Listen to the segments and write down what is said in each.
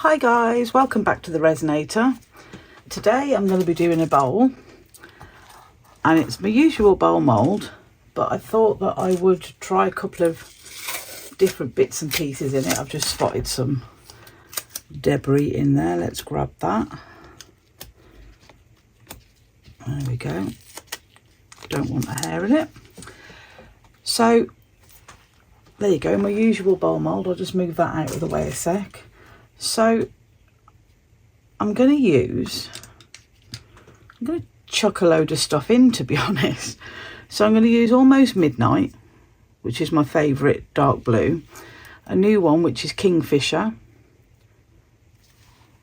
Hi guys, welcome back to the Resinator. Today I'm going to be doing a bowl, and it's my usual bowl mould, but I thought that I would try a couple of different bits and pieces in it. I've just spotted some debris in there. Let's grab that. There we go. Don't want a hair in it. So there you go, my usual bowl mould. I'll just move that out of the way a sec. So I'm going to chuck a load of stuff in, to be honest. So I'm going to use Almost Midnight, which is my favourite dark blue. A new one, which is Kingfisher,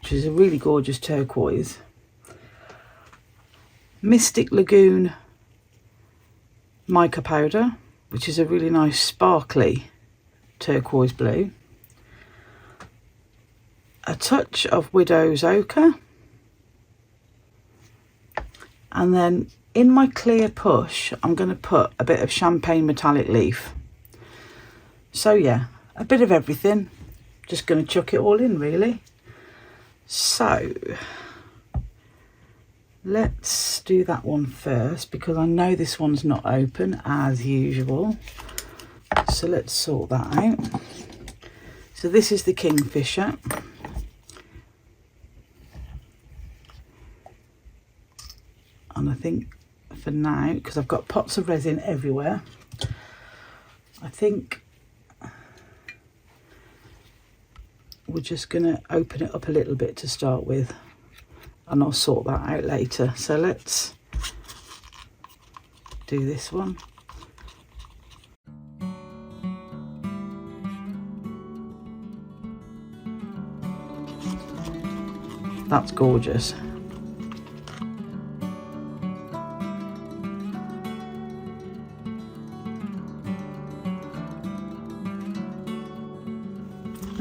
which is a really gorgeous turquoise. Mystic Lagoon mica powder, which is a really nice sparkly turquoise blue. A touch of Widow's Ochre, and then in my clear push I'm going to put a bit of Champagne Metallic Leaf. So yeah, a bit of everything, just going to chuck it all in really. So let's do that one first, because I know this one's not open as usual, so let's sort that out. So this is the Kingfisher. And I think for now, because I've got pots of resin everywhere, I think we're just going to open it up a little bit to start with, and I'll sort that out later. So let's do this one. That's gorgeous.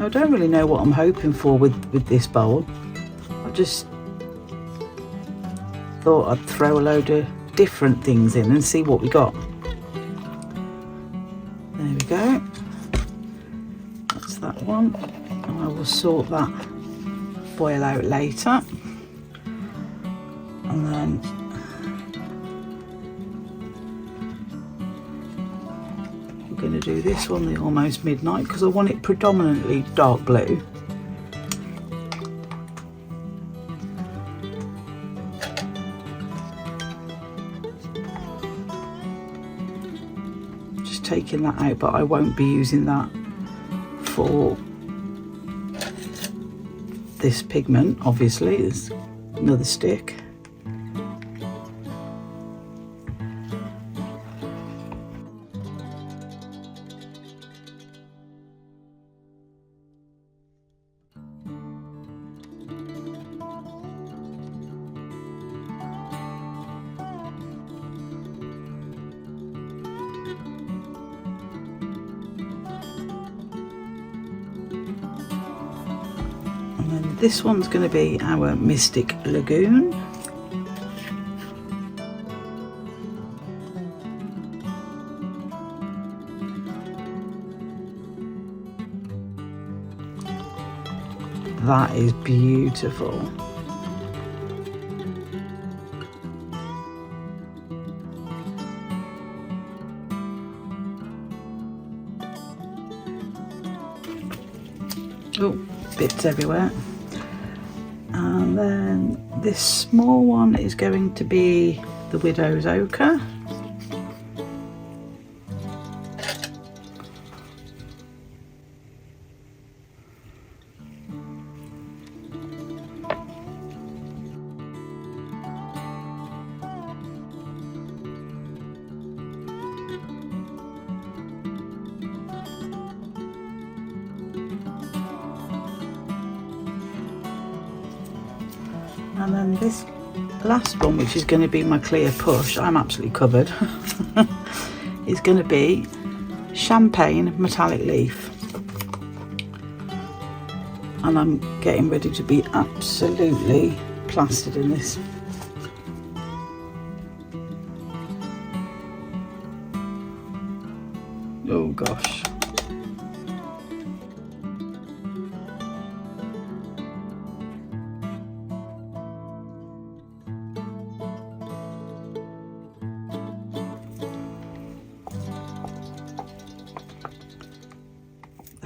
I don't really know what I'm hoping for with this bowl. I just thought I'd throw a load of different things in and see what we got. There we go. That's that one. And I will sort that foil out later. And then going to do this one, the Almost Midnight, because I want it predominantly dark blue. Just taking that out, but I won't be using that for this pigment, obviously. There's another stick. And then this one's going to be our Mystic Lagoon. That is beautiful. Oh, bits everywhere. And then this small one is going to be the Widow's Ochre. And then this last one, which is going to be my clear push, I'm absolutely covered, is going to be Champagne Metallic Leaf. And I'm getting ready to be absolutely plastered in this. Oh gosh.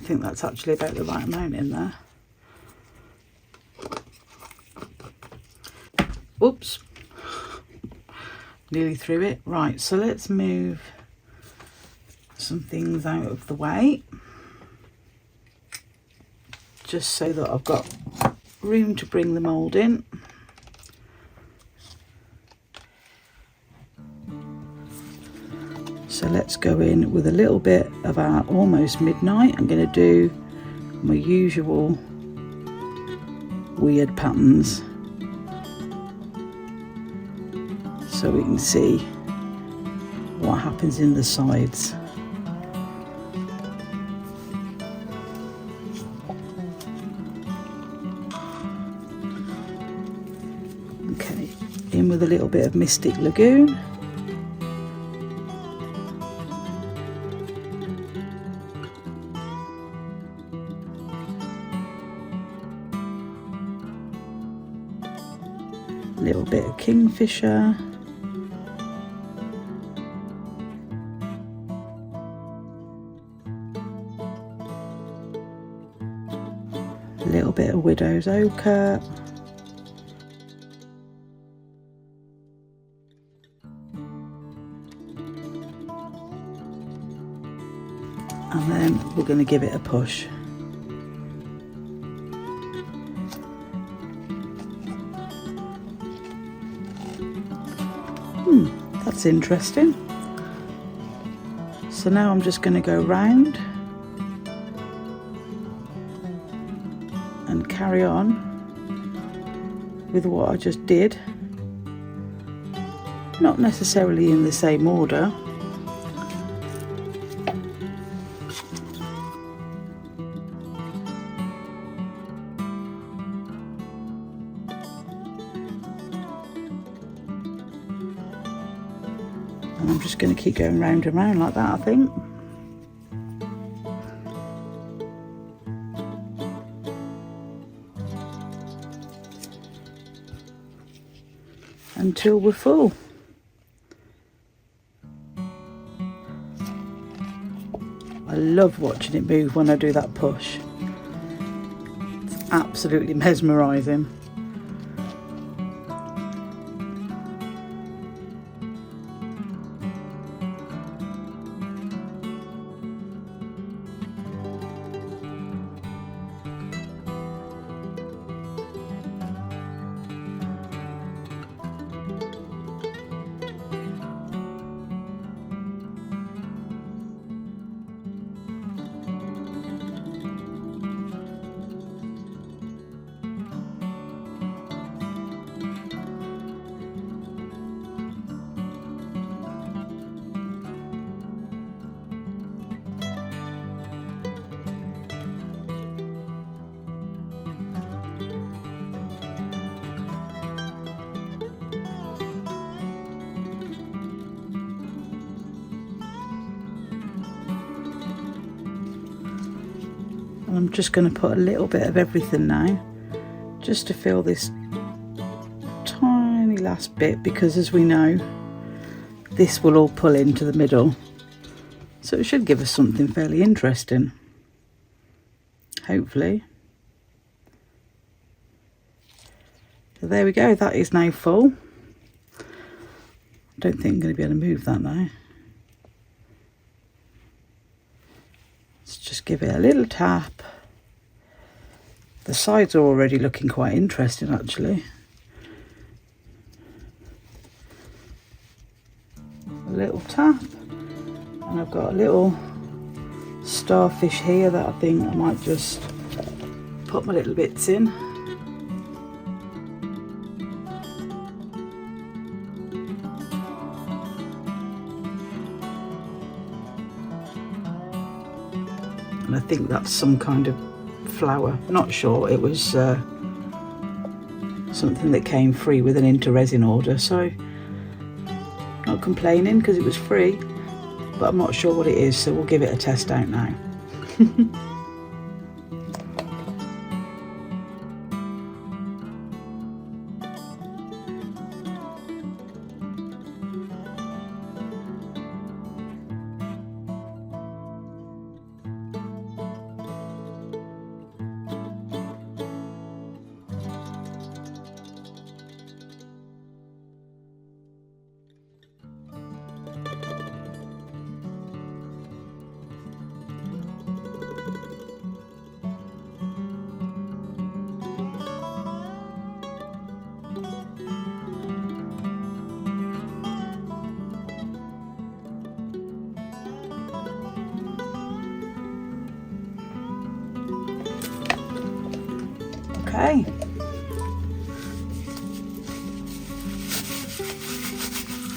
think that's actually about the right amount in there. Oops, nearly threw it. Right, so let's move some things out of the way, just so that I've got room to bring the mould in. So let's go in with a little bit of our Almost Midnight. I'm going to do my usual weird patterns so we can see what happens in the sides. Okay, in with a little bit of Mystic Lagoon. A little bit of Kingfisher. A little bit of Widow's Ochre. And then we're going to give it a push. That's interesting. So now I'm just going to go round and carry on with what I just did. Not necessarily in the same order. And I'm just going to keep going round and round like that, I think. Until we're full. I love watching it move when I do that push. It's absolutely mesmerising. And I'm just going to put a little bit of everything now, just to fill this tiny last bit, because as we know, this will all pull into the middle. So it should give us something fairly interesting, hopefully. So there we go, that is now full. I don't think I'm going to be able to move that now. Let's just give it a little tap. The sides are already looking quite interesting, actually. A little tap, and I've got a little starfish here that I think I might just put my little bits in. And I think that's some kind of flower, not sure. It was something that came free with an into resin order, so not complaining because it was free, but I'm not sure what it is, so we'll give it a test out now. Okay.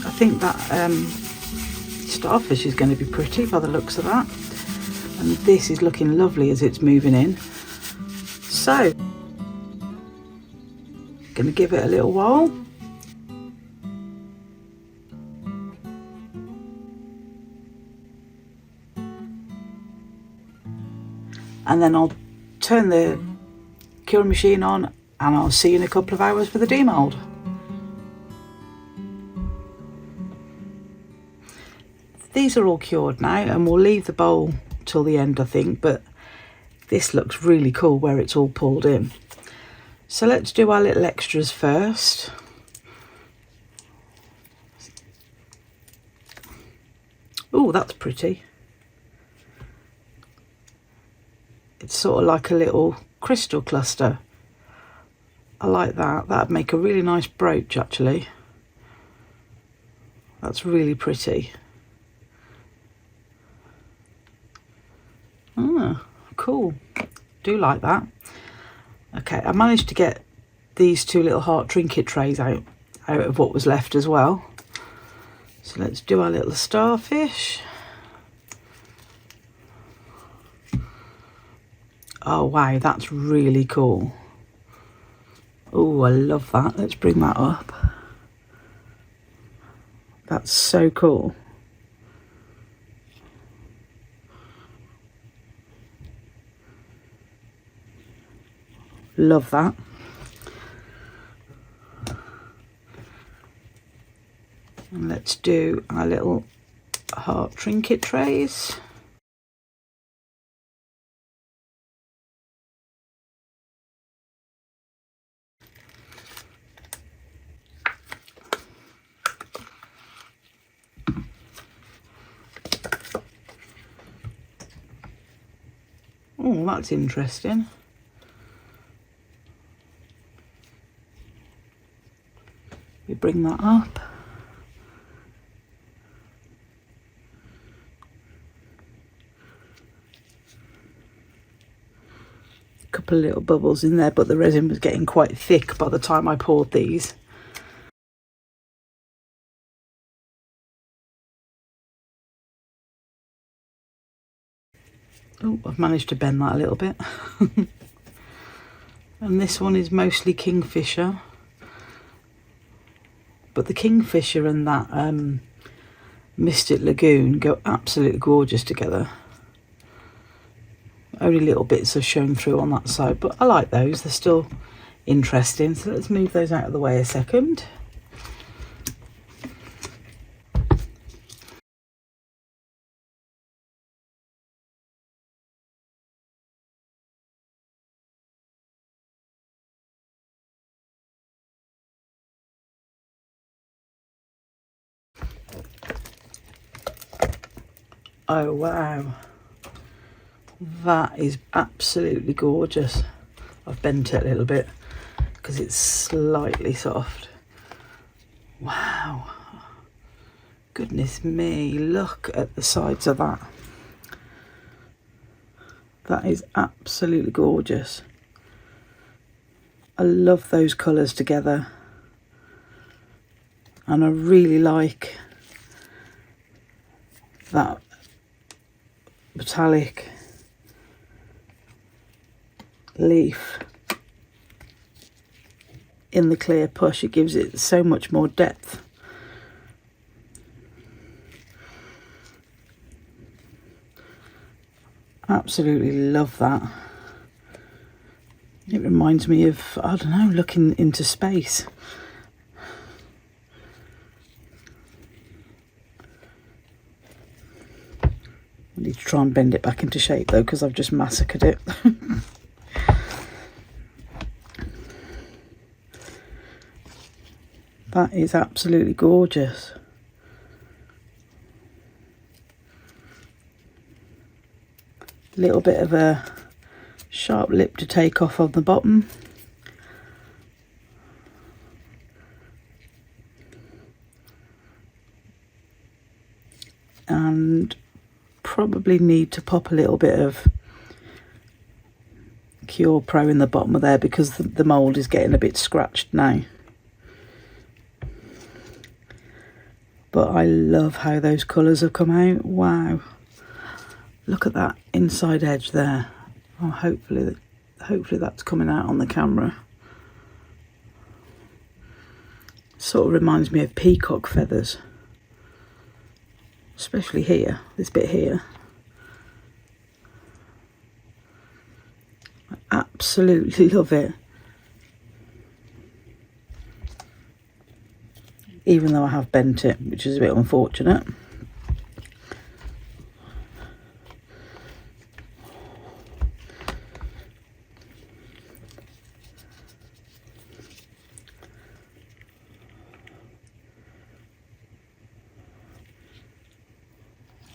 I think that starfish is going to be pretty by the looks of that. And this is looking lovely as it's moving in. So, going to give it a little while. And then I'll turn the curing machine on and I'll see you in a couple of hours for the demold. These are all cured now and we'll leave the bowl till the end, I think, but this looks really cool where it's all pulled in. So let's do our little extras first. Oh, that's pretty. It's sort of like a little crystal cluster. I like that. That'd make a really nice brooch, actually. That's really pretty. Ah, cool. Do like that. Okay, I managed to get these two little heart trinket trays out of what was left as well. So let's do our little starfish. Oh wow, that's really cool. Oh, I love that. Let's bring that up. That's so cool. Love that. And let's do our little heart trinket trays. Oh, that's interesting. We bring that up. A couple of little bubbles in there, but the resin was getting quite thick by the time I poured these. Oh, I've managed to bend that a little bit. And this one is mostly kingfisher. But the kingfisher and that Mystic Lagoon go absolutely gorgeous together. Only little bits have shown through on that side, but I like those. They're still interesting. So let's move those out of the way a second. Oh wow, that is absolutely gorgeous. I've bent it a little bit because it's slightly soft. Wow, goodness me, look at the sides of that. That is absolutely gorgeous. I love those colours together, and I really like that metallic leaf in the clear push. It gives it so much more depth. Absolutely love that. It reminds me of, I don't know, looking into space. I need to try and bend it back into shape though, because I've just massacred it. That is absolutely gorgeous. Little bit of a sharp lip to take off on the bottom. And probably need to pop a little bit of Cure Pro in the bottom of there because the mould is getting a bit scratched now. But I love how those colours have come out. Wow. Look at that inside edge there. Oh, hopefully that's coming out on the camera. Sort of reminds me of peacock feathers. Especially here, this bit here. I absolutely love it. Even though I have bent it, which is a bit unfortunate.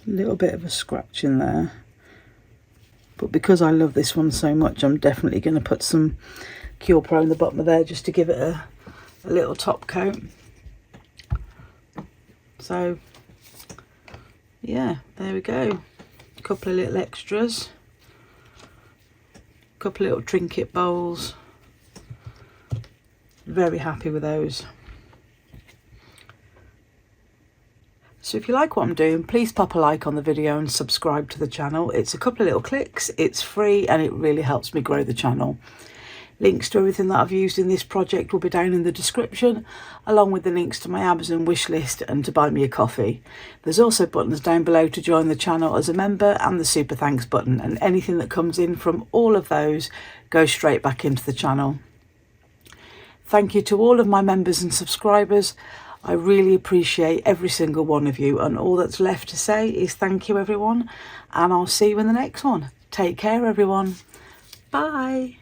A little bit of a scratch in there. But because I love this one so much, I'm definitely going to put some Cure Pro in the bottom of there just to give it a little top coat. So, yeah, there we go. A couple of little extras. A couple of little trinket bowls. Very happy with those. So if you like what I'm doing, please pop a like on the video and subscribe to the channel. It's a couple of little clicks, it's free, and it really helps me grow the channel. Links to everything that I've used in this project will be down in the description, along with the links to my Amazon wish list and to buy me a coffee. There's also buttons down below to join the channel as a member and the super thanks button, and anything that comes in from all of those goes straight back into the channel. Thank you to all of my members and subscribers. I really appreciate every single one of you, and all that's left to say is thank you everyone, and I'll see you in the next one. Take care everyone. Bye.